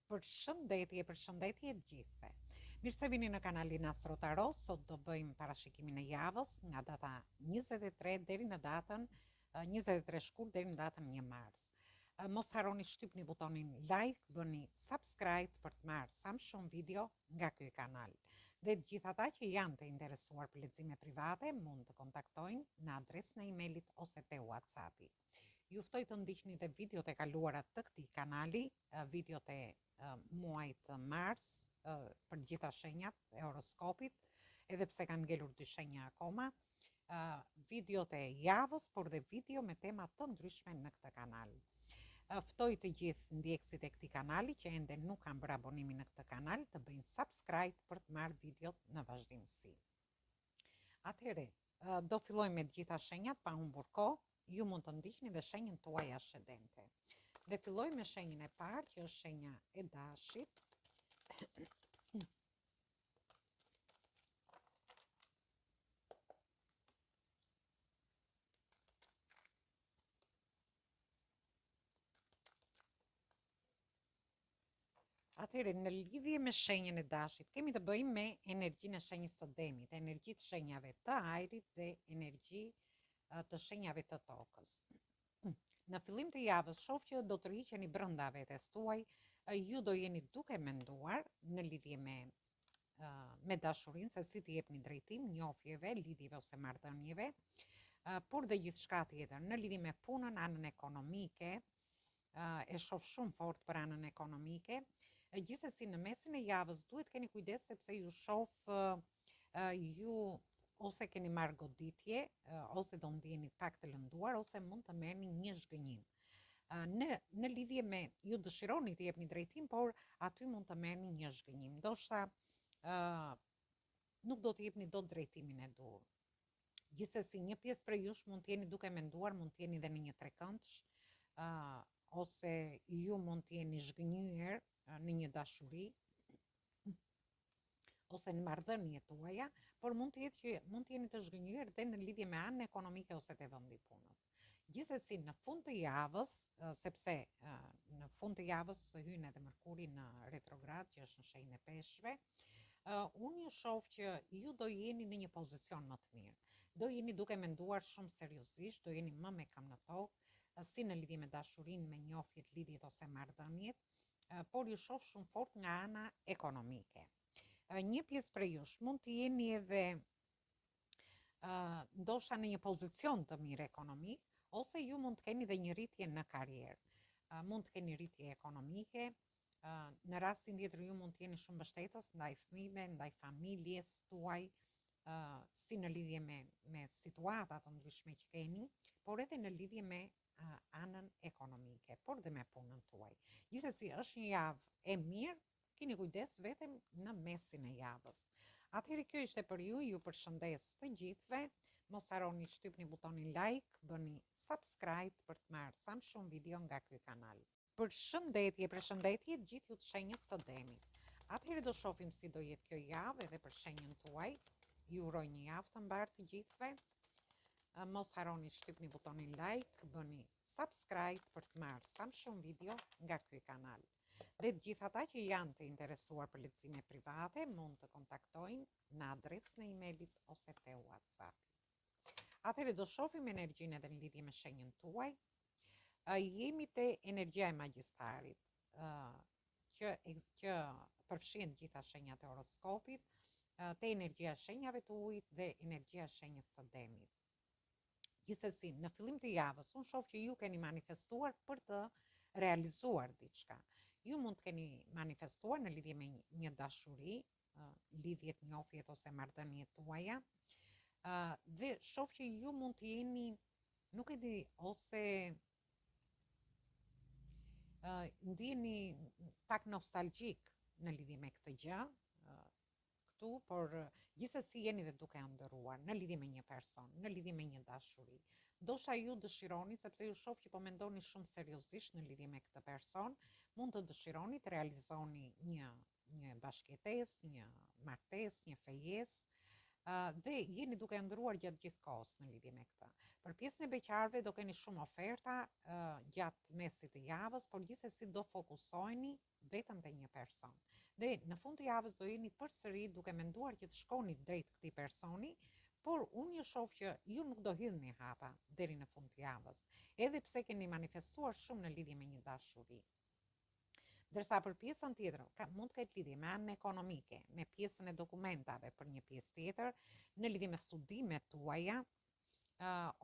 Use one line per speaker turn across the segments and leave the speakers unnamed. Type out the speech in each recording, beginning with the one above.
Përshëndetje të gjithëve. Mirë se vini në kanalin Astro Tarot. Sot do bëjmë parashikimin e javës nga data 23 deri në datën 23 shkurt deri në datën 1 mars. Mos harroni shtypni butonin like, bëni subscribe për të marrë sa më shumë video nga ky kanal. Dhe të gjithë ata që janë të interesuar për lexime private mund të kontaktojnë në adresën e emailit ose te WhatsAppi. Ju ftoj të ndiqni dhe videot e kaluara të këtij kanali, videot e muajit mars, për gjitha shenjat e horoskopit, edhe pse kanë ngelur dy shenja akoma, videot e javës, por dhe video me tema të ndryshme në këtë kanal. Ftoj të gjithë ndjekësit e këtij kanali që ende nuk kanë bërë abonimin në këtë kanal të bëjnë subscribe për të marrë videot në vazhdimsi. Atëherë, do filloj me të gjitha shenjat pa humbur kohë. Ju mund të ndiqni dhe shenjën tuaj ascendente. Dhe filloj me shenjën e parë, që është shenja e Dashit. Atëherë, në lidhje me shenjën e Dashit, kemi të bëjmë me energjinë e shenjës së Demit, energji të shenjave të Ajrit dhe energji të shenjave të Tokës. Në fillim të javës shoh që do të rriqeni brenda vetes tuaj, ju do jeni duke menduar në lidhje me dashurinë, se si të jepni drejtim njofjeve, lidhjeve ose marrëdhënieve, por dhe gjithçka tjetër në lidhje me punën, anën ekonomike, e shoh shumë fort për anën ekonomike. Gjithsesi në mesin e javës duhet keni kujdes sepse ju shoh ju ose keni marrë goditje, ose do ndjeni pak të lënduar, ose mund të merrni një zhgënjim. Në lidhje me ju dëshironi të jepni drejtim, por aty mund të merrni një zhgënjim. Ndoshta nuk do të jepni dot drejtimin e dur. Gjithsesi një pjesë prej jush mund të jeni duke menduar, mund të jeni dhe në një trekëndsh, ose ju mund të jeni zhgënjyer në një dashuri ose në marrëdhënie tuaja, por mund të jeni të zhgënjyer dhe në lidhje me anën ekonomike ose te vendi punës. Gjithsesi në fund të javës, sepse në fund të javës hyn edhe Mërkuri në retrograd, që është në shenjën e Peshqve, unë ju shoh që ju do jeni në një pozicion më të mirë. Do jeni duke menduar shumë seriozisht, do jeni më me kam në tokë, si në lidhje me dashurinë, me njofjet, lidhjet ose marrëdhëniet, por ju shoh shumë fort nga ana ekonomike. Një pjesë prej jush mund të jeni edhe ndoshta në një pozicion të mirë ekonomik, ose ju mund të keni dhe një rritje në karrierë. Mund të keni rritje ekonomike, në rastin tjetër ju mund të jeni shumë mbështetës ndaj fëmijëve, ndaj familjes tuaj, si në lidhje me situata të ndryshme që keni, por edhe në lidhje me anën ekonomike, por dhe me punën tuaj. Gjithsesi është një javë e mirë. Keni kujdes vetëm në mesin e javës. Atëherë kjo ishte për ju përshëndes të gjithëve. Mos harroni shtypni butonin like, bëni subscribe për të marrë sa më shumë video nga ky kanal. Përshëndetje të gjithë ju të shenjës së Demit. Atëherë do shohim si do jetë kjo javë edhe për shenjën tuaj. Ju uroj një javë të mbarë të gjithëve. Mos harroni shtypni butonin like, bëni subscribe për të marrë sa më shumë video nga ky kanal. Dhe të gjithë ata që janë të interesuar për lexime private mund të kontaktojnë në adresën e emailit ose te WhatsApp. Atëherë do shohim energjinë edhe në lidhje me shenjën tuaj. Jemi te energjia e magjistarit, që përfshin gjitha shenjat e horoskopit, te energjia e shenjave të ujit dhe energjia e shenjës së Demit. Gjithsesi, në fillim të javës, unë shoh që ju keni manifestuar për të realizuar diçka. Ju mund të keni manifestuar në lidhje me një dashuri, lidhjet, njofjet ose marrëdhëniet tuaja, dhe shoh që ju mund të jeni, nuk e di, ose ndjeni pak nostalgjik në lidhje me këtë gjë, këtu, por gjithsesi jeni dhe duke ëndërruar në lidhje me një person, në lidhje me një dashuri. Ndoshta ju dëshironi, sepse ju shoh që po mendoni shumë seriozisht në lidhje me këtë person, mund të dëshironi të realizoni një bashkëjetesë, një martesë, një fejesë, dhe jeni duke ndëruar gjatë gjithë kohës në lidhje me këtë. Për pjesën e beqarëve do keni shumë oferta, gjatë mesit të javës, por gjithsesi do fokusoheni vetëm te një person. Dhe në fund të javës do jeni përsëri duke menduar që të shkoni drejt këtij personi, por unë ju shoh që ju nuk do hidhni hapa deri në fund të javës, edhe pse keni manifestuar shumë në lidhje me një dashuri. Ndërsa për pjesën tjetër, mund të ketë lidhje me anën ekonomike, me pjesën e dokumentave për një pjesë tjetër, në lidhje me studimet tuaja,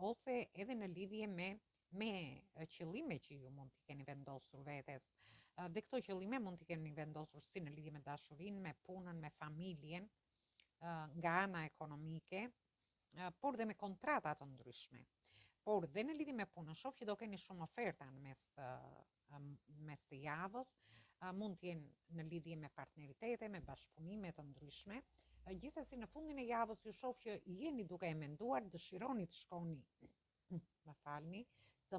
ose edhe në lidhje me qëllime që ju mund t'i keni vendosur vetes. Dhe këto qëllime mund t'i keni vendosur si në lidhje me dashurinë, me punën, me familjen, nga ana ekonomike, por dhe me kontrata të ndryshme. Por dhe në lidhje me punën, shoh që do keni shumë oferta në mes të javës, mund të jenë në lidhje me partneritete, me bashkëpunime të ndryshme. Gjithsesi në fundin e javës ju shoh që jeni duke e menduar, dëshironi të shkoni, të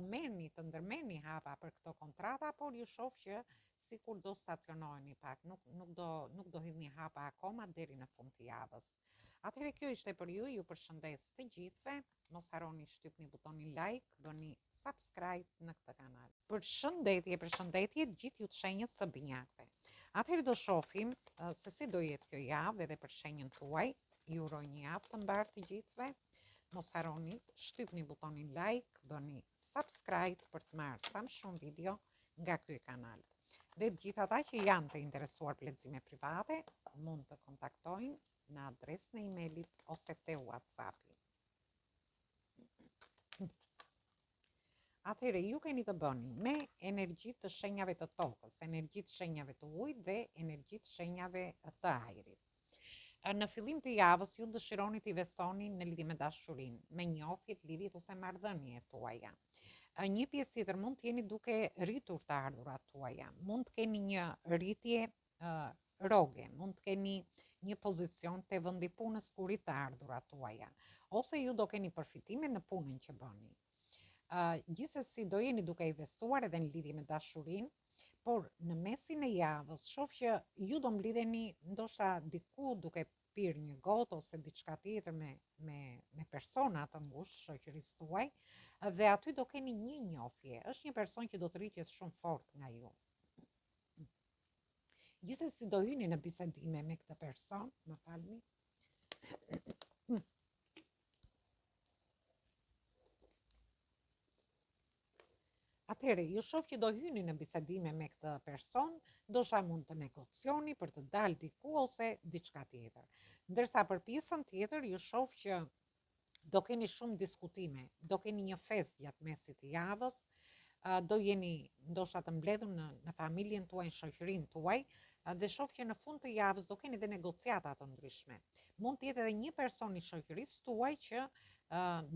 ndërmerrni hapa për këto kontrata, por ju shoh që sikur do stacionoheni pak, nuk do hidhni hapa akoma deri në fund të javës. Atëherë kjo ishte për ju, ju përshëndes të gjithëve, mos harroni shtypni butonin like, bëni subscribe në këtë kanal. Përshëndetje gjithë ju të shenjës së binjakëve. Atëherë do shohim se si do jetë kjo javë edhe për shenjën tuaj. Ju uroj një javë të mbarë të gjithëve. Mos harroni shtypni butonin like, bëni subscribe për të marrë sa më shumë video nga ky kanal. Dhe gjithë ata që janë të interesuar për lexime private, mund të kontaktojnë në adresën e emailit ose te WhatsAppi. Atëherë ju keni të bëni me energjitë të shenjave të tokës, energjitë të shenjave të ujit dhe energjitë të shenjave të ajrit. Në fillim të javës ju dëshironi të investoni në lidhje me dashurinë, me njohjet, lidhjet ose marrëdhëniet tuaja. Një pjesë tjetër mund të jeni duke rritur të ardhurat tuaja, mund të keni një rritje rroge, mund të keni një pozicion te vendi punës ku rrit të ardhurat tuaja, ose ju do keni përfitime në punën që bëni. Gjithsesi do jeni duke investuar edhe në lidhje me dashurinë, por në mesin e javës shoh që ju do mblidheni ndoshta diku duke pirë një gotë ose diçka tjetër me persona të ngushtë shoqërisë tuaj, dhe aty do keni një njohje. Është një person që do të rritet shumë fort nga ju. Gjithsesi do hyni në bisedime me këtë person, më falni. Atëherë, ju shoh që do hyni në bisedime me këtë person, ndoshta mund të negocioni për të dalë diku ose diçka tjetër. Ndërsa për pjesën tjetër, ju shoh që do keni shumë diskutime, do keni një fest gjatë mesit të javës, do jeni ndoshta të mbledhur në familjen tuaj, në shoqërinë tuaj, dhe shoh që në fund të javës do keni dhe negociata të ndryshme. Mund të jetë edhe një person i shoqërisë tuaj që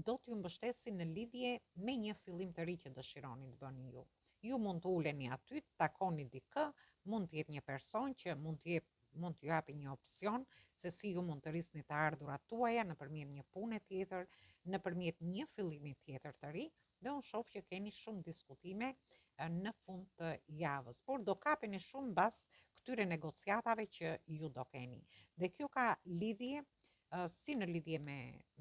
do t'ju mbështesi në lidhje me një fillim të ri që dëshironi të bëni ju. Ju mund të uleni aty, të takoni dikë, mund të jetë një person që mund t'ju japi një opsion se si ju mund të rrisni të ardhurat tuaja nëpërmjet një pune tjetër, nëpërmjet një fillimi tjetër të ri, dhe unë shoh që keni shumë diskutime në fund të javës, por do kapeni shumë mbas këtyre negociatave që ju do keni. Dhe kjo ka lidhje si në lidhje me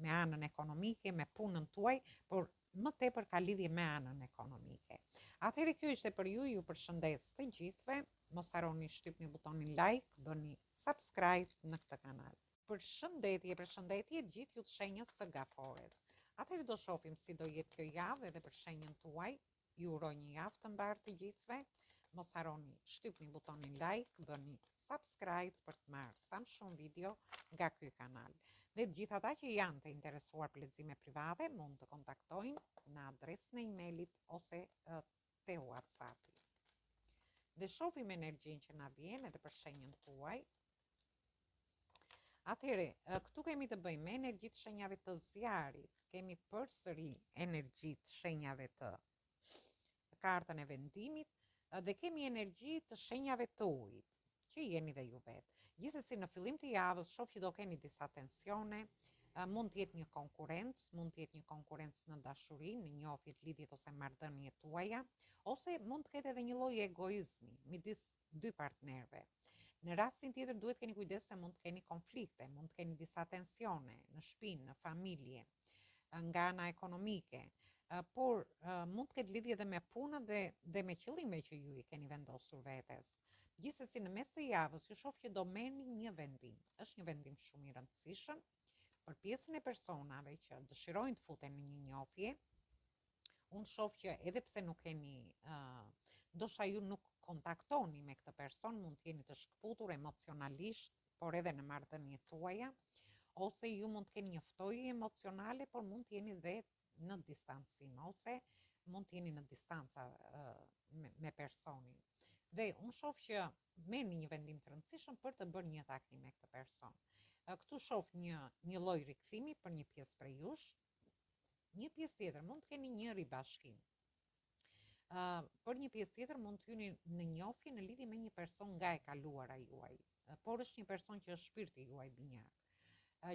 anën ekonomike, me punën tuaj, por më tepër ka lidhje me anën ekonomike. Atëherë kjo ishte për ju, ju përshëndes të gjithëve, mos harroni shtypni butonin like, bëni subscribe në këtë kanal. Përshëndetje gjithë ju të shenjës së gafores. Atëherë do shohim si do jetë kjo javë edhe për shenjën tuaj. Ju uroj një javë të mbarë të gjithëve. Mos harroni shtypni butonin like, bëni subscribe për të marrë sa më shumë video nga ky kanal. Dhe gjithë ata që janë të interesuar për lexime private mund të kontaktojnë në adresën e emailit ose te WhatsAppi. Dhe shohim energjinë që na vjen edhe për shenjën tuaj. Atëherë, këtu kemi të bëjmë me energjitë shenjave të zjarit, kemi përsëri energjitë shenjave të kartën e vendimit, dhe kemi energji të shenjave të ujit, që jeni dhe ju vetë. Gjithsesi në fillim të javës shoh që do keni disa tensione, mund të jetë një konkurrencë në dashuri, në njohjet, lidhjet ose marrëdhëniet tuaja, ose mund të ketë edhe një lloj egoizmi midis dy partnerëve. Në rastin tjetër duhet keni kujdes se mund të keni konflikte, mund të keni disa tensione në shtëpi, në familje, nga ana ekonomike. por mund të ketë lidhje edhe me punën dhe me qëllime që ju i keni vendosur vetes. Gjithsesi në mes të javës ju shoh që do merrni një vendim. Është një vendim shumë i rëndësishëm për pjesën e personave që dëshirojnë të futen në një njohje. Unë shoh që edhe pse nuk keni ndoshta ju nuk kontaktoni me këtë person, mund të jeni të shkëputur emocionalisht, por edhe në marrëdhëniet tuaja, ose ju mund të keni një ftohje emocionale, por mund të jeni dhe në distancim, ose mund të jeni në distanca me personin. Dhe unë shoh që merrni një vendim të rëndësishëm për të bërë një takim me këtë person. Këtu shoh një lloj rikthimi për një pjesë prej jush. Një pjesë tjetër mund të keni një ribashkim. Për një pjesë tjetër mund të jeni në njohje në lidhje me një person nga e kaluara juaj, por është një person që është shpirti juaj binjak.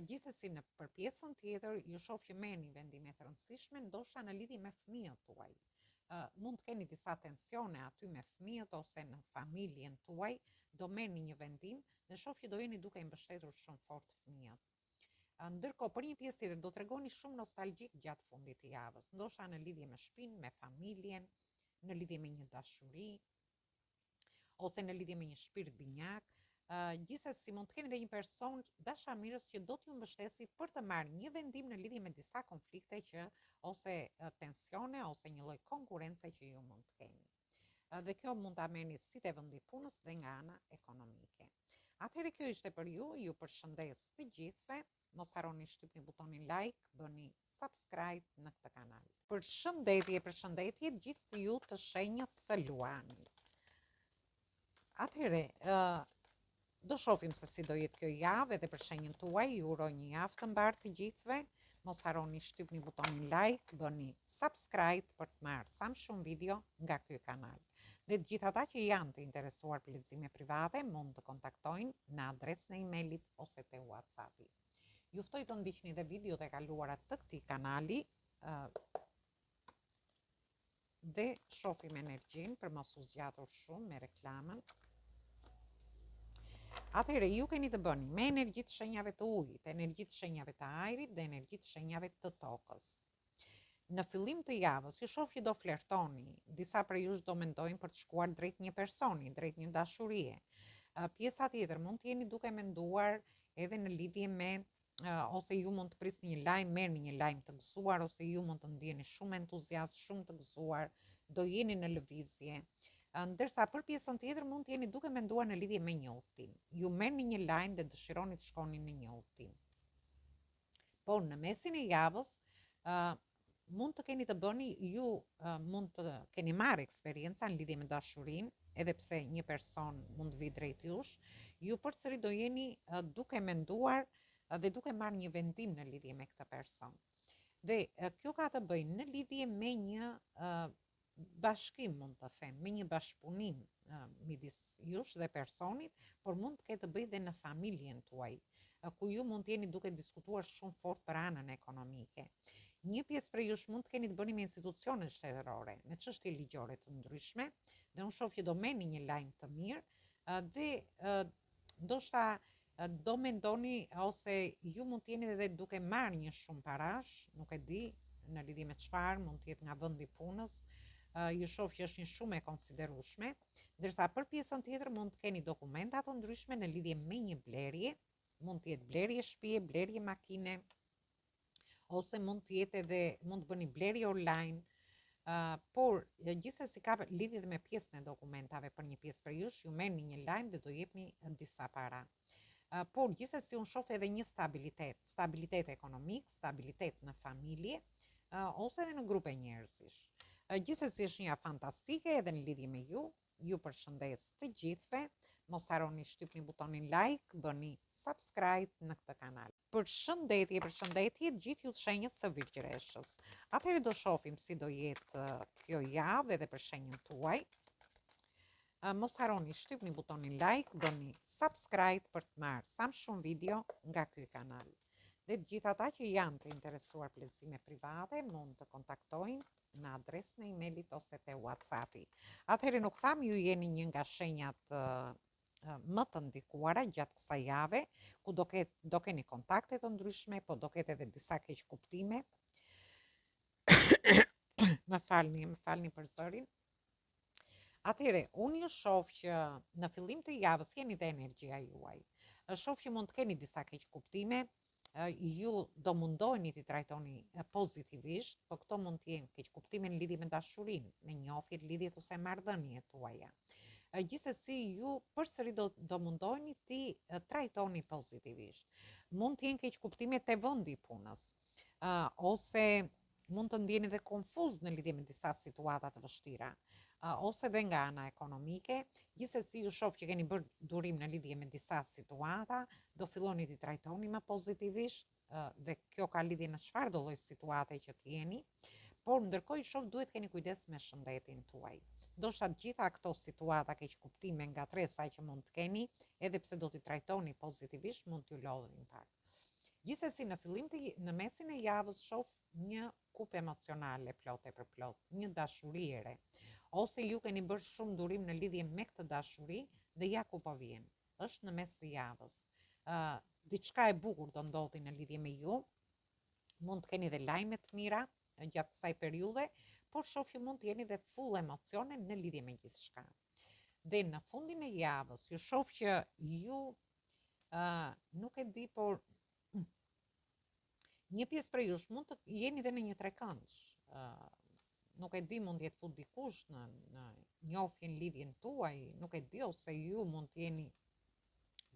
Gjithsesi në për pjesën tjetër ju shoh që merrni vendime të rëndësishme, ndoshta në lidhje me fëmijët tuaj. Mund të keni disa tensione aty me fëmijët ose në familjen tuaj, do merrni një vendim dhe shoh që do jeni duke i mbështetur shumë fort fëmijët. Ndërkohë për një pjesë tjetër do tregoni shumë nostalgjik gjatë fundit të javës, ndoshta në lidhje me shtëpinë, me familjen, në lidhje me një dashuri ose në lidhje me një shpirt binjak. Gjithsesi mund të keni dhe një person dashamirës që do t'ju mbështesi për të marrë një vendim në lidhje me disa konflikte që ose tensione ose një lloj konkurrence që ju mund të keni. Dhe kjo mund ta merrni si te vendi punës dhe nga ana ekonomike. Atëherë kjo ishte për ju, ju përshëndes të gjithëve. Mos harroni shtypni butonin like, bëni subscribe në këtë kanal. Përshëndetje gjithë ju të shenjës së luanit. Atëherë, do shohim se si do jetë kjo javë edhe për shenjën tuaj. Ju uroj një javë të mbarë të gjithëve. Mos harroni shtypni butonin like, bëni subscribe për të marrë sa më shumë video nga ky kanal. Dhe të gjithë ata që janë të interesuar për lexime private mund të kontaktojnë në adresën e emailit ose te WhatsAppi. Ju ftoj të ndiqni dhe videot e kaluara të këtij kanali dhe shohim energjinë për mos u zgjatur shumë me reklamën. Atëherë ju keni të bëni me energji të shenjave të ujit, energji të shenjave të ajrit dhe energji të shenjave të tokës. Në fillim të javës ju shoh që do flertoni, disa prej jush do mendojnë për të shkuar drejt një personi, drejt një dashurie. Pjesa tjetër mund të jeni duke menduar edhe në lidhje me ose ju mund të prisni një lajm, merrni një lajm të gëzuar, ose ju mund të ndjeni shumë entuziast, shumë të gëzuar, do jeni në lëvizje. Ndërsa për pjesën tjetër mund të jeni duke menduar në lidhje me një udhtim. Ju merrni një lajm dhe dëshironi të shkoni në një udhtim. Por në mesin e javës mund të keni të bëni, ju mund të keni marrë eksperjenca në lidhje me dashurinë, edhe pse një person mund vi drejt jush, ju përsëri do jeni duke menduar dhe duke marrë një vendim në lidhje me këtë person. Dhe kjo ka të bëjë në lidhje me një bashkim, mund të them, me një bashkëpunim midis jush dhe personit, por mund të ketë të bëjë dhe në familjen tuaj, ku ju mund të jeni duke diskutuar shumë fort për anën ekonomike. Një pjesë prej jush mund të keni të bëni me institucione shtetërore, me çështje ligjore të ndryshme, dhe unë shoh që do merrni një lajm të mirë dhe ndoshta do mendoni ose ju mund të jeni edhe duke marrë një shumë parash, nuk e di në lidhje me çfarë, mund të jetë nga vendi punës. Ju shoh që është një shumë e konsiderueshme, ndërsa për pjesën tjetër mund të keni dokumenta të ndryshme në lidhje me një blerje, mund të jetë blerje shtëpie, blerje makine, ose mund të jetë edhe mund të bëni blerje online. Por gjithsesi ka lidhje me pjesën e dokumentave për një pjesë për jush, ju merrni një lajm dhe do jepni disa para. Por gjithsesi unë shoh edhe një stabilitet ekonomik, stabilitet në familje, ose edhe në grupe njerëzish. Gjithsesi është një javë fantastike edhe në lidhje me ju përshëndes të gjithëve. Mos harroni shtypni butonin like, bëni subscribe në këtë kanal. Përshëndetje gjithë ju të shenjës së Virgjëreshës. Atëherë do shohim si do jetë kjo javë edhe për shenjën tuaj. Mos harroni shtypni butonin like, bëni subscribe për të marrë sa më shumë video nga ky kanal. Dhe të gjithë ata që janë të interesuar për lexime private mund të kontaktojnë në adresën e emailit ose te WhatsAppi. Atëherë nuk tham ju jeni një nga shenjat më të ndikuara gjatë kësaj jave, ku do keni kontakte të ndryshme, po do ketë edhe disa keq kuptime. Më falni për zërin. Atëre, unë ju shoh që në fillim të javës jeni të energjia juaj. Shoh që mund të keni disa keq kuptime, ju do mundoheni të trajtoni pozitivisht, po këto mund të jenë keq kuptime në lidhje me dashurinë, me njohjet, lidhjet ose marrëdhëniet tuaja. Gjithsesi ju përsëri do mundoheni ti trajtoni pozitivisht. Mund të jenë keq kuptime te vendi i punës, ose mund të ndjeni dhe konfuz në lidhje me disa situata të vështira, ose dhe nga ana ekonomike. Gjithsesi ju shoh që keni bërë durim në lidhje me disa situata, do filloni të trajtoni më pozitivisht, dhe kjo ka lidhje në çfarë do lloj situate që të jeni, por ndërkohë ju shoh duhet keni kujdes me shëndetin tuaj. Ndoshta gjitha këto situata keq kuptime nga tresa që mund të keni, edhe pse do t'i trajtoni pozitivisht, mund t'ju lodhin pak. Gjithsesi në mesin e javës shoh një kupë emocionale plotë për plot, një dashuri e re. Ose ju keni bërë shumë durim në lidhje me këtë dashuri dhe ja ku po vjen. Është në mes të javës. Diçka e bukur do ndodhi në lidhje me ju. Mund të keni dhe lajme të mira gjatë kësaj periudhe, por shoh që mund të jeni dhe full emocione në lidhje me gjithçka. Dhe në fundin e javës ju shoh që ju nuk e di, por një pjesë prej jush mund të jeni dhe në një trekëndsh. Nuk e di, mund jetë fut dikush në njohjen lidhjen tuaj, nuk e di, ose ju mund të jeni.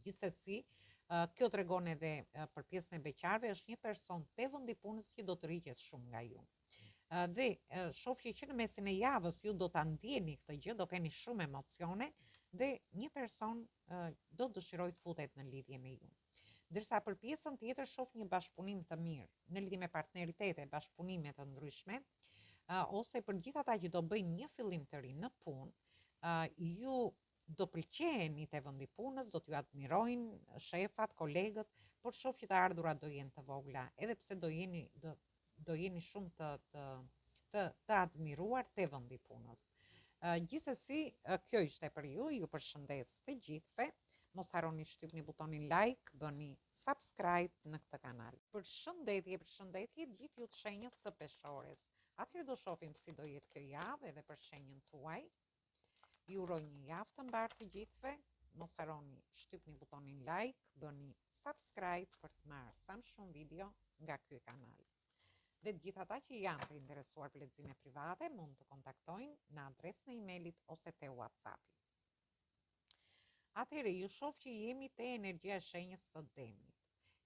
Gjithsesi, kjo tregon edhe për pjesën e beqarëve, është një person te vendi i punës që do të rriqet shumë nga ju. Dhe shoh që në mesin e javës ju do ta ndjeni këtë gjë, do keni shumë emocione dhe një person do dëshiroj të futet në lidhje me ju. Ndërsa për pjesën tjetër shoh një bashkëpunim të mirë në lidhje me partneritete, bashkëpunime të ndryshme, ose për gjithë ata që do bëjnë një fillim të ri në punë, ju do pëlqeheni te vendi i punës, do t'ju admirojnë shefat, kolegët, por shoh që të ardhurat do jenë të vogla, edhe pse do jeni shumë të admiruar te vendi i punës. Gjithsesi, kjo ishte për ju përshëndes të gjithëve. Mos harroni shtypni butonin like, bëni subscribe në këtë kanal. Përshëndetje, gjithë ju të shenjës së peshores. Atëherë do shohim si do jetë kjo javë edhe për shenjën tuaj. Ju uroj një javë të mbarë të gjithëve. Mos harroni shtypni butonin like, bëni subscribe për të marrë sa më shumë video nga ky kanal. Dhe të gjithë ata që janë të interesuar për lexime private mund të kontaktojnë në adresën e emailit ose te WhatsAppi. Atëherë ju shoh që jemi te energjia e shenjës së Demit.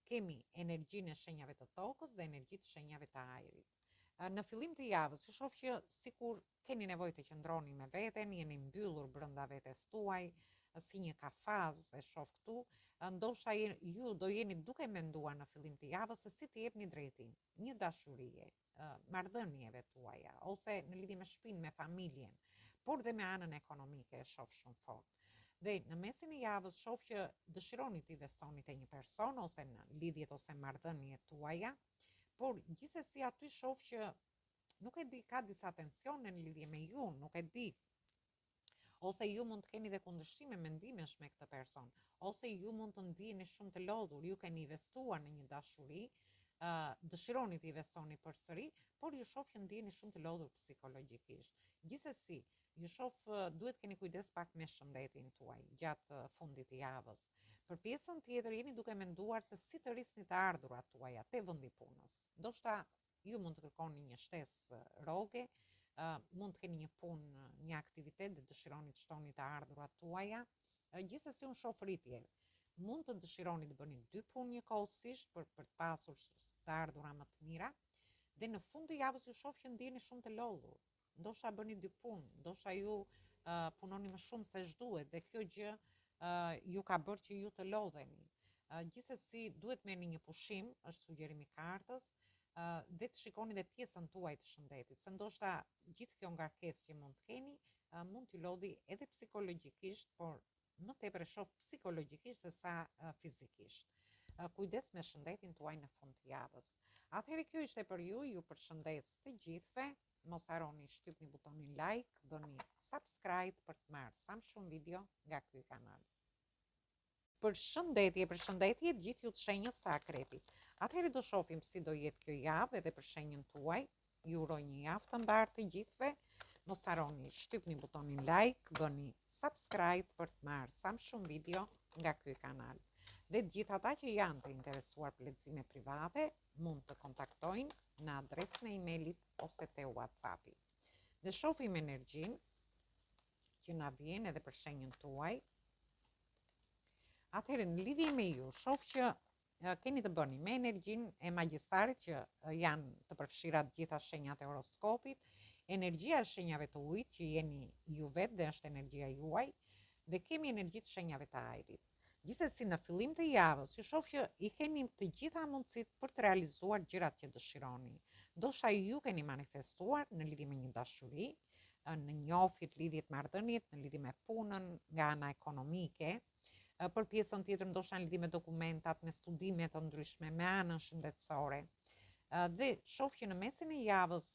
Kemi energjinë e shenjave të tokës dhe energjitë e shenjave të ajrit. Në fillim të javës ju shoh që sikur keni nevojë të qëndroni me veten, jeni mbyllur brenda vetes tuaj, si një kafaz e shoh këtu, ndoshta ju do jeni duke menduar në fillim të javës se si të jepni drejtim një dashurie, marrëdhënieve tuaja, ose në lidhje me shtëpinë, me familjen, por dhe me anën ekonomike e shoh shumë fort. Dhe në mesin e javës shoh që dëshironi të investoni te një person ose në lidhjet ose marrëdhëniet tuaja, por gjithsesi aty shoh që nuk e di, ka disa tensione në lidhje me ju, nuk e di. Ose ju mund të keni dhe kundërshtime mendimesh me këtë person, ose ju mund të ndiheni shumë të lodhur, ju keni investuar në një dashuri, dëshironi të investoni përsëri, por ju shoh që ndiheni shumë të lodhur psikologjikisht. Gjithsesi, ju shoh duhet keni kujdes pak me shëndetin tuaj gjatë fundit të javës. Për pjesën tjetër jeni duke menduar se si të rrisni të ardhurat tuaja te vendi i punës. Ndoshta ju mund të kërkoni një shtesë rroge, mund të keni një punë, një aktivitet dhe dëshironi të shtoni të ardhurat tuaja. Gjithsesi unë shoh rritje. Mund të dëshironi të bëni 2 punë njëkohësisht për të pasur të ardhura më të mira. Dhe në fund të javës ju shoh që ndiheni shumë të lodhur. Ndoshta bëni 2 punë, ndoshta ju punoni më shumë se ç'duhet dhe kjo gjë ju ka bërë që ju të lodheni. Gjithsesi duhet merrni një pushim, është sugjerimi i kartës, dhe të shikoni dhe pjesën tuaj të shëndetit, se ndoshta gjithë kjo ngarkesë që mund të keni mund t'ju lodhi edhe psikologjikisht, por më tepër shoh psikologjikisht se sa fizikisht. Kujdes me shëndetin tuaj në fund të javës. Atëherë kjo ishte për ju përshëndes të gjithëve. Mos harroni shtypni butonin like, bëni subscribe për të marrë sa më shumë video nga ky kanal. Përshëndetje, gjithë ju të shenjës së Akrepit. Atëherë do shohim si do jetë kjo javë edhe për shenjën tuaj. ju uroj një javë të mbarë të gjithëve. Mos harroni shtypni butonin like, bëni subscribe për të marrë sa më shumë video nga ky kanal. Dhe të gjithë ata që janë të interesuar për lexime private mund të kontaktojnë në adresën e emailit ose te WhatsAppi. Dhe shohim energjinë që na vjen edhe për shenjën tuaj. Atëherë në lidhje me ju, shoh që keni të bëni me energjinë e magjistarit që janë të përfshira të gjitha shenjat e horoskopit, energjia e shenjave të ujit që jeni ju vetë dhe është energjia juaj, dhe kemi energji të shenjave të ajrit. Gjithsesi në fillim të javës, ju shoh që i keni të gjitha mundësitë për të realizuar gjërat që dëshironi. Ndoshta ju keni manifestuar në lidhje me një dashuri, në njohjet, lidhjet, marrëdhëniet, në lidhje me punën, nga ana ekonomike, për pjesën tjetër ndoshta në lidhje me dokumentat, me studime të ndryshme, me anën shëndetësore. Dhe shoh që në mesin e javës,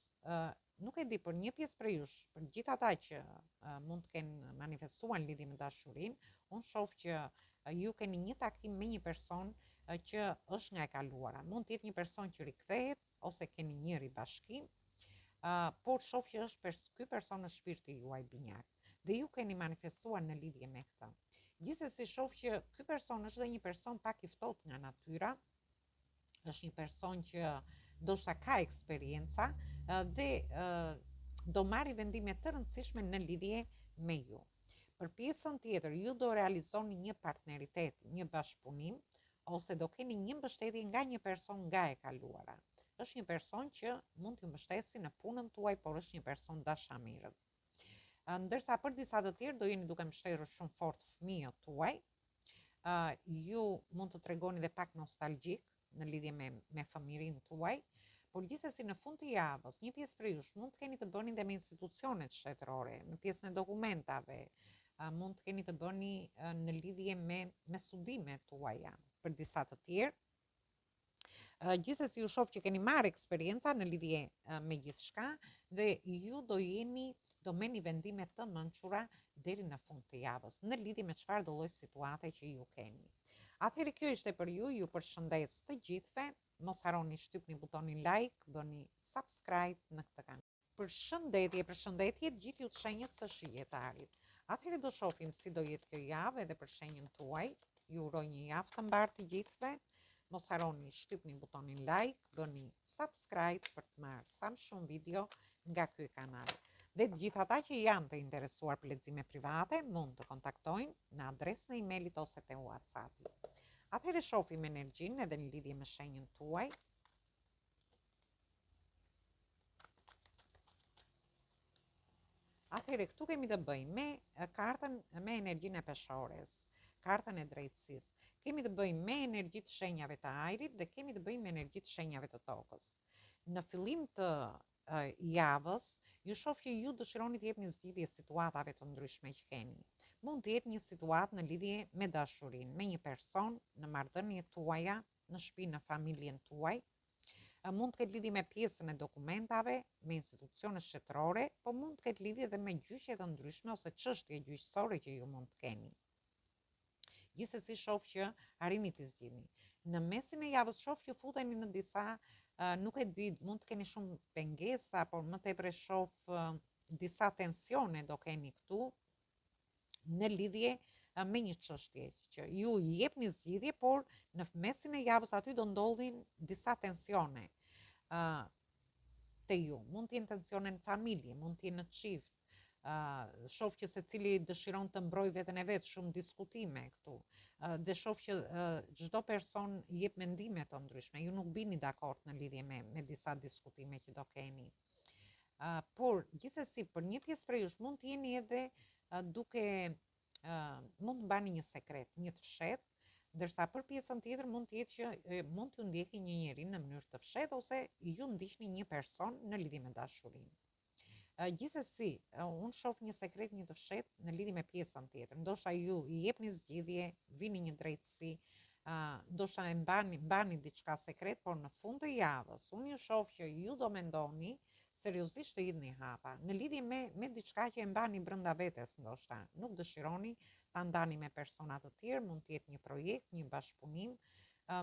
nuk e di për një pjesë për jush, për gjithë ata që mund të kenë manifestuar në lidhje me dashurinë, unë shoh që ju keni një takim me një person që është nga e kaluara. Mund të jetë një person që rikthehet ose keni një ribashkim, por shoh që ky person në shpirti juaj binjak dhe ju keni manifestuar në lidhje me këtë. Gjithsesi shoh që ky person është dhe një person pak i ftohtë nga natyra, është një person që ndoshta ka eksperjenca dhe do marrë vendime të rëndësishme në lidhje me ju. Për pjesën tjetër, ju do realizoni një partneritet, një bashkëpunim, ose do keni një mbështetje nga një person nga e kaluara. Është një person që mund t'ju mbështesi në punën tuaj, por është një person dashamirës. Ndërsa për disa të tjerë do jeni duke mbështetur shumë fort fëmijët tuaj, ju mund të tregoni dhe pak nostalgjik në lidhje me fëmijërinë tuaj, por gjithsesi në fund të javës, një pjesë prej jush mund të keni të bëni dhe me institucionet shtetërore, në pjesën e dokumentave, mund të keni të bëni në lidhje me studimet tuaja. Për disa të tjerë, gjithsesi ju shoh që keni marrë eksperjenca në lidhje me gjithçka dhe ju do merrni vendime të mençura deri në fund të javës, në lidhje me çfarë do lloj situate që ju keni. Atëherë kjo ishte për ju përshëndes të gjithëve. Mos harroni shtypni butonin like, bëni subscribe në këtë kanal. Përshëndetje gjithë ju të shenjës së shijetarit. Atëherë do shohim si do jetë kjo javë edhe për shenjën tuaj. Ju uroj një javë të mbarë të gjithëve. Mos harroni shtypni butonin like, bëni subscribe për të marrë sa më shumë video nga ky kanal. Dhe të gjithë ata që janë të interesuar për lexime private mund të kontaktojnë në adresën e emailit ose te WhatsAppi. Atëherë shohim energjinë edhe në lidhje me shenjën tuaj. Atëherë këtu kemi të bëjmë me kartën me energjinë e peshores, kartën e drejtësisë. Kemi të bëjmë me energji të shenjave të ajrit dhe kemi të bëjmë me energji të shenjave të tokës. Në fillim të javës, ju shoh që ju dëshironi të jepni zgjidhje situatave të ndryshme që keni. Mund të jetë një situatë në lidhje me dashurinë, me një person, në marrëdhëniet tuaja, në shtëpi, në familjen tuaj. Mund të ketë lidhje me pjesën e dokumentave, me institucione shtetërore, po mund të ketë lidhje edhe me gjyqje të ndryshme ose çështje gjyqësore që ju mund të keni. Gjithsesi shoh që arrini të zgjidhni. Në mesin e javës shoh që futeni në disa, nuk e di, mund të keni shumë pengesa, por më tepër shoh disa tensione do keni këtu në lidhje me një çështje që ju i jepni zgjidhje, por në mesin e javës aty do ndodhin disa tensione te ju. Mund të jenë tensione në familje, mund të jenë në çift. Shoh që secili dëshiron të mbrojë veten e vet, shumë diskutime këtu. Dhe shoh që çdo person jep mendime të ndryshme. Ju nuk bini dakord në lidhje me disa diskutime që do keni. Por gjithsesi për një pjesë prej jush mund të jeni edhe mund të mbani një sekret, një të fshehtë, ndërsa për pjesën tjetër mund të jetë që mund t'ju ndjekni një njeri në mënyrë të fshehtë ose ju ndiqni një person në lidhje me dashurinë. Gjithsesi, unë shoh një sekret, një të fshehtë në lidhje me pjesën tjetër. Ndoshta ju i jepni zgjidhje, vini një drejtësi, ndoshta e mbani diçka sekret, por në fund të javës unë ju shoh që ju do mendoni seriozisht të hidhni hapa në lidhje me diçka që e mbani brenda vetes, ndoshta nuk dëshironi ta ndani me persona të tjerë, mund të jetë një projekt, një bashkëpunim,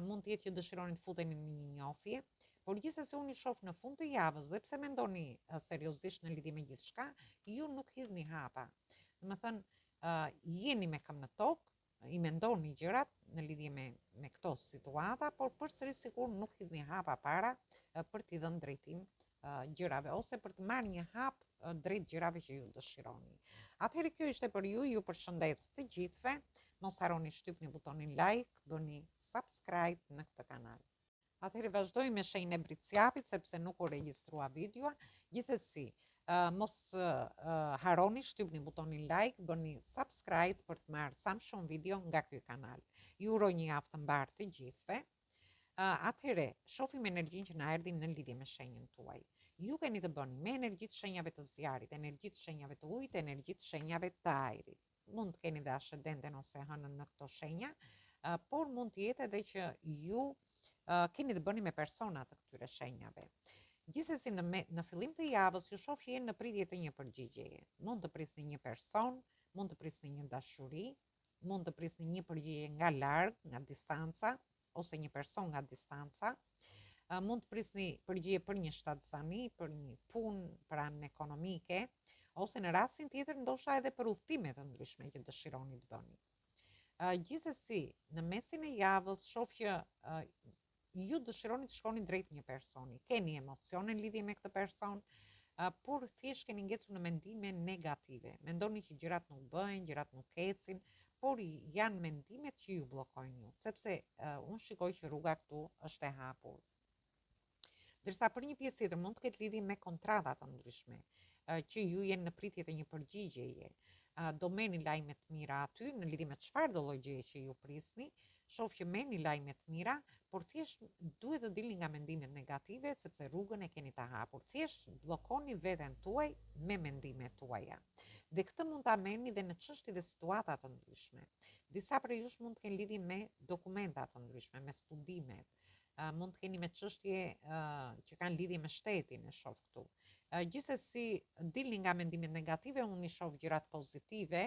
mund të jetë që dëshironi të futeni në një njohje, Por gjithsesi unë i shoh në fund të javës dhe pse mendoni seriozisht në lidhje me gjithçka, ju nuk hidhni hapa. Domethënë jeni me këmbë në tokë, i mendoni gjërat në lidhje me këto situata, por përsëri sikur nuk hidhni hapa para për t'i dhënë drejtim gjërave ose për të marrë një hap drejt gjërave që ju dëshironi. Atëherë kjo ishte për ju përshëndes të gjithëve. Mos harroni shtypni butonin like, bëni subscribe në këtë kanal. Atëherë vazhdoj me shenjën e bricjapit sepse nuk u regjistrua videoa. Gjithsesi, mos harroni shtypni butonin like, bëni subscribe për të marrë sa më shumë video nga ky kanal. Ju uroj një javë të mbarë të gjithëve. Atëherë, shohim energjinë që na erdhi në lidhje me shenjën tuaj. Ju keni të bëni me energjitë shenjave të zjarit, energjitë shenjave të ujit, energjitë shenjave të ajrit. Mund të keni dhe ascendenten ose hënën në këto shenja, por mund të jetë edhe që ju keni të bëni me persona të këtyre shenjave. Gjithsesi në fillim të javës ju shoh që jeni në pritje të një përgjigjeje. Mund të prisni një person, mund të prisni një dashuri, mund të prisni një përgjigje nga larg, nga distanca, ose një person nga distanca. Mund të prisni përgjigje për një shtatzani, për një punë, për anën ekonomike, ose në rastin tjetër ndoshta edhe për udhëtime të ndryshme që dëshironi të bëni. Gjithsesi, në mesin e javës shoh që ju dëshironi të shkoni drejt një personi, keni emocione në lidhje me këtë person, por thjesht keni ngecur në mendime negative. Mendoni që gjërat nuk bëhen, gjërat nuk ecin, por janë mendimet që ju bllokojnë ju, sepse unë shikoj që rruga këtu është e hapur. Ndërsa për një pjesë tjetër mund të ketë lidhje me kontrata të ndryshme, që ju jeni në pritje të një përgjigjeje. Do merrni lajme të mira aty në lidhje me çfarë do lloj gjëje që ju prisni, shoh që merrni lajme të mira, por thjesht duhet të dilni nga mendimet negative sepse rrugën e keni të hapur. Thjesht bllokoni veten tuaj me mendimet tuaja. Dhe këtë mund ta merrni dhe në çështje dhe situata të ndryshme. Disa prej jush mund të kenë lidhje me dokumenta të ndryshme, me studimet. Mund të keni me çështje që kanë lidhje me shtetin, e shoh këtu. Gjithsesi, dilni nga mendimet negative, unë i shoh gjërat pozitive,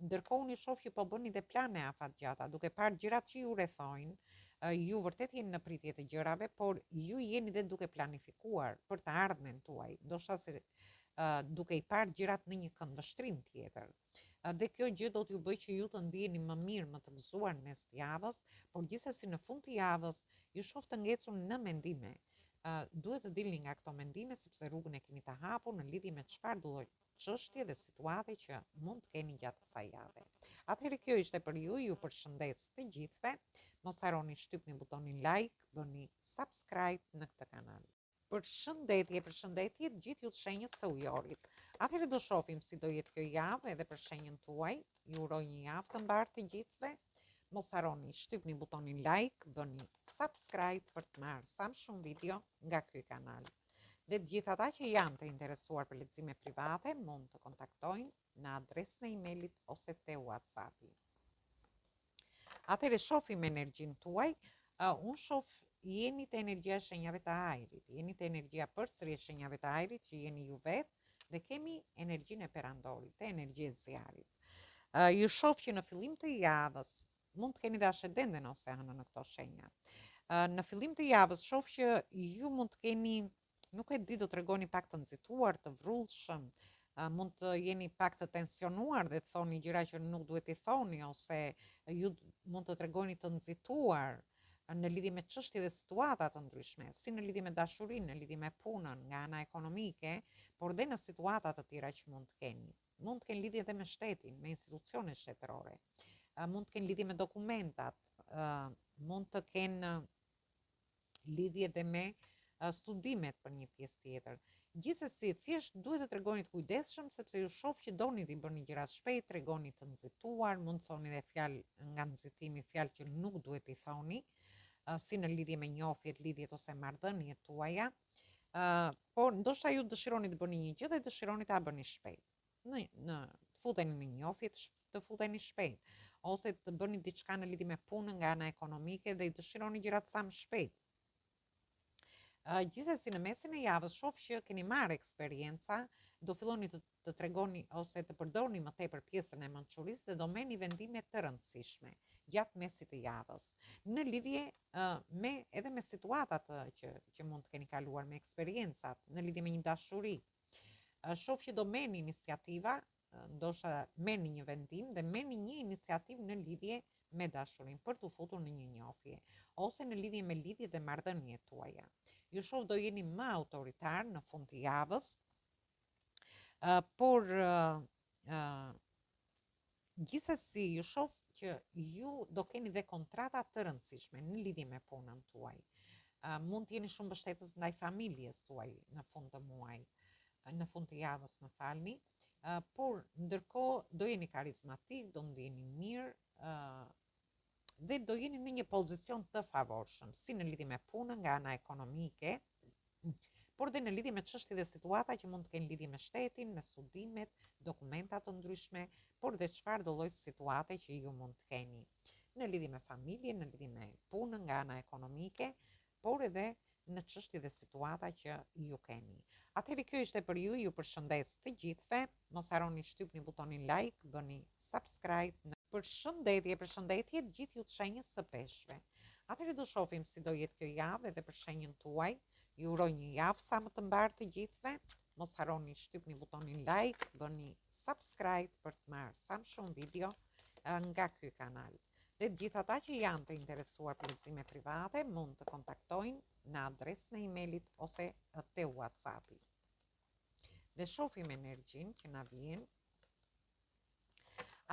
ndërkohë unë i shoh që po bëni dhe plane afatgjata, duke parë gjërat që ju rrethojnë. Ju vërtet jeni në pritje të gjërave, por ju jeni dhe duke planifikuar për të ardhmen tuaj, ndoshta se duke i parë gjërat në një këndvështrim tjetër. Dhe kjo gjë do t'ju bëj që ju të ndiheni më mirë, më të gëzuar në mes të javës, por gjithsesi në fund të javës ju shoh të ngecur në mendime. Duhet të dilni nga këto mendime sepse rrugën e keni të hapur në lidhje me çfarë do lloj çështje dhe situate që mund të keni gjatë kësaj jave. Atëherë kjo ishte për ju përshëndes të gjithëve. Mos harroni shtypni butonin like, bëni subscribe në këtë kanal. Përshëndetje të gjithë ju të shenjës së ujorit. Atëherë do shohim si do jetë kjo javë edhe për shenjën tuaj. Ju uroj një javë të mbarë të gjithëve. Mos harroni shtypni butonin like, bëni subscribe për të marrë sa më shumë video nga ky kanal. Dhe të gjithë ata që janë të interesuar për lexime private mund të kontaktojnë në adresën e emailit ose te WhatsAppi. Atëherë shohim energjinë tuaj. Unë shoh jeni të energjia e shenjave të ajrit, jeni të energjia përsëri e shenjave të ajrit që jeni ju vetë dhe kemi energjinë e perandorit, të energjisë e zjarit. Ju shoh që në fillim të javës mund të keni dhe ascendenten ose hënën në këto shenja. Në fillim të javës shoh që ju mund të keni, nuk e di, do të regoni pak të nxituar, të vrullshëm, mund të jeni pak të tensionuar dhe të thoni gjëra që nuk duhet i thoni, ose ju mund të tregoni të nxituar në lidhje me çështje dhe situata të ndryshme, si në lidhje me dashurinë, në lidhje me punën, nga ana ekonomike, por dhe në situata të tjera që mund të keni. Mund të kenë lidhje edhe me shtetin, me institucionet shtetërore. Mund të kenë lidhje me dokumentat, mund të kenë lidhje edhe me studimet për një pjesë tjetër. Gjithsesi, thjesht duhet të tregoni të kujdesshëm sepse ju shoh që doni të bëni gjërat shpejt, tregoni të nxituar, mund të thoni edhe fjalë nga nxitimi, fjalë që nuk duhet i thoni, si në lidhje me njohjet, lidhjet ose marrëdhëniet tuaja. Por ndoshta ju dëshironi të bëni një gjë dhe dëshironi ta bëni shpejt. Të futeni në njohje, të futeni shpejt, ose të bëni diçka në lidhje me punën nga ana ekonomike dhe i dëshironi gjërat sa më shpejt. Gjithsesi në mesin e javës shoh që keni marrë eksperjenca, do filloni të të tregoni ose të përdorni më tepër pjesën e mençurisë dhe do merrni vendime të rëndësishme gjatë mesit të javës. Në lidhje edhe me situatat që mund të keni kaluar, me eksperiencat, në lidhje me një dashuri. Shoh që do merrni iniciativa, ndoshta merrni një vendim dhe merrni një iniciativë në lidhje me dashurinë për t'u futur në një njohje ose në lidhje me lidhjet dhe marrëdhëniet tuaja. Ju shoh do jeni më autoritar në fund të javës, por gjithsesi ju shoh që ju do keni dhe kontrata të rëndësishme në lidhje me punën tuaj. Mund të jeni shumë mbështetës ndaj familjes tuaj në fund të muajit, në fund të javës, më falni, por ndërkohë do jeni karizmatik, do ndjeni mirë dhe do jeni në një pozicion të favorshëm, si në lidhje me punën nga ana ekonomike, por dhe në lidhje me çështje dhe situata që mund të kenë lidhje me shtetin, me studimet, dokumenta të ndryshme, por dhe çfarë do lloj situate që ju mund të keni në lidhje me familjen, në lidhje me punën nga ana ekonomike, por edhe në çështje dhe situata që ju keni. Atëherë kjo ishte për ju përshëndes të gjithëve, mos harroni shtypni butonin like, bëni subscribe. Përshëndetje të gjithë ju të shenjës së peshqve. Atëherë do shohim si do jetë kjo javë edhe për shenjën tuaj. Ju uroj një javë sa më të mbarë të gjithëve. Mos harroni shtypni butonin like, bëni subscribe për të marrë sa më shumë video nga ky kanal. Dhe gjithë ata që janë të interesuar për lexime private mund të kontaktojnë në adresën e emailit ose te WhatsAppi. Dhe shohim energjinë që na vjen.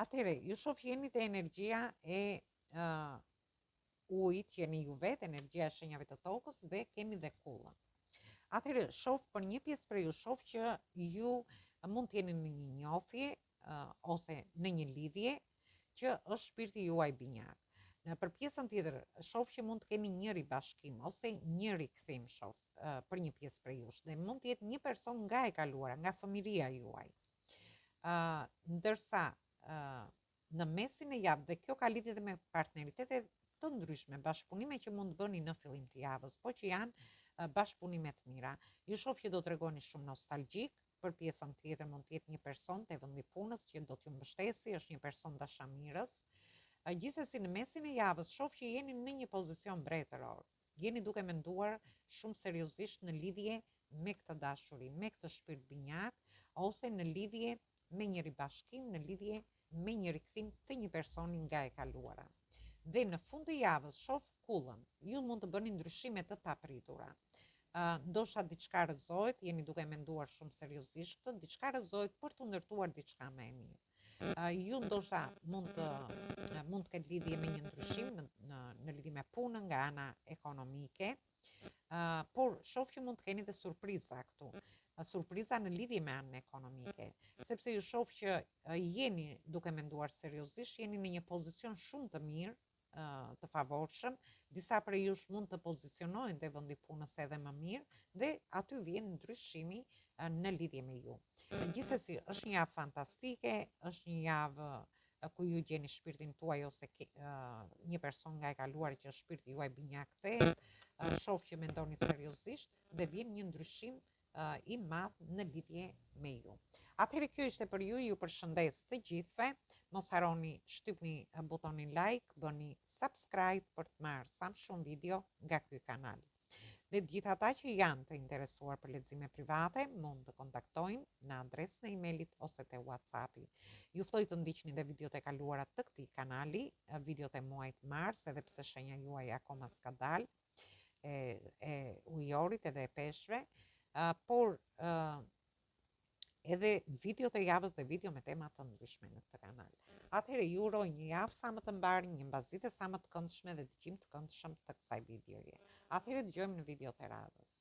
Atëherë, ju shoh jeni te energjia e ujit, jeni ju vetë, energjia e shenjave të tokës dhe kemi dhe kullën. Atëherë, shoh për një pjesë për ju shoh që ju mund të jeni në një njohje ose në një lidhje që është shpirti juaj binjak. Në për pjesën tjetër, shoh që mund të keni një ribashkim ose një rikthim shoh për një pjesë për jush dhe mund të jetë një person nga e kaluara, nga fëmiria juaj. Ndërsa në mesin e javë, dhe kjo ka lidhje edhe me partneritete të ndryshme, bashkëpunime që mund të bëni në fillim të javës, po që janë bashkëpunime të mira. Ju shoh që do tregoni shumë nostalgjik. Për pjesën tjetër mund të jetë një person te vendi punës që do t'ju mbështesi, është një person dashamirës. Gjithsesi në mesin e javës shoh që jeni në një pozicion mbretëror. Jeni duke menduar shumë seriozisht në lidhje me këtë dashuri, me këtë shpirt binjak ose në lidhje me një ribashkim, në lidhje me një rikthim të një personi nga e kaluara. Dhe në fund të javës shoh kullën. Ju mund të bëni ndryshime të papritura. Ndoshta diçka rrëzohet, jeni duke menduar shumë seriozisht këtë, diçka rrëzohet për të ndërtuar diçka më e mirë. Ju ndoshta mund të ketë lidhje me një ndryshim në lidhje me punën nga ana ekonomike, por shoh që mund të keni dhe surpriza këtu. Surpriza në lidhje me anën ekonomike, sepse ju shoh që jeni duke menduar seriozisht, jeni në një pozicion shumë të mirë, të favorshëm, disa prej jush mund të pozicionohen te vendi punës edhe më mirë dhe aty vjen ndryshimi në lidhje me ju. Gjithsesi, është një javë fantastike, është një javë ku ju gjeni shpirtin tuaj ose një person nga e kaluar që është shpirti juaj binjak te, shoh që mendoni seriozisht dhe vjen një ndryshim i madh në lidhje me ju. Atëherë kjo ishte për ju përshëndes të gjithëve. Mos harroni shtypni butonin like, bëni subscribe për të marrë sa më shumë video nga ky kanal. Dhe gjithë ata që janë të interesuar për lexime private mund të kontaktojnë në adresën e emailit ose te WhatsAppi. Ju ftoj të ndiqni dhe videot e kaluara të këtij kanali, videot e muajit mars, edhe pse shenja juaj akoma s'ka dalë, e ujorit edhe e peshqve, por edhe video të javës dhe video me tema të ndryshme në këtë kanal. Atëherë ju uroj një javë sa më të mbarë, një mbazite sa më të këndshme dhe dëgjim të këndshëm të kësaj videoje. Atëherë dëgjojmë në video të radhës.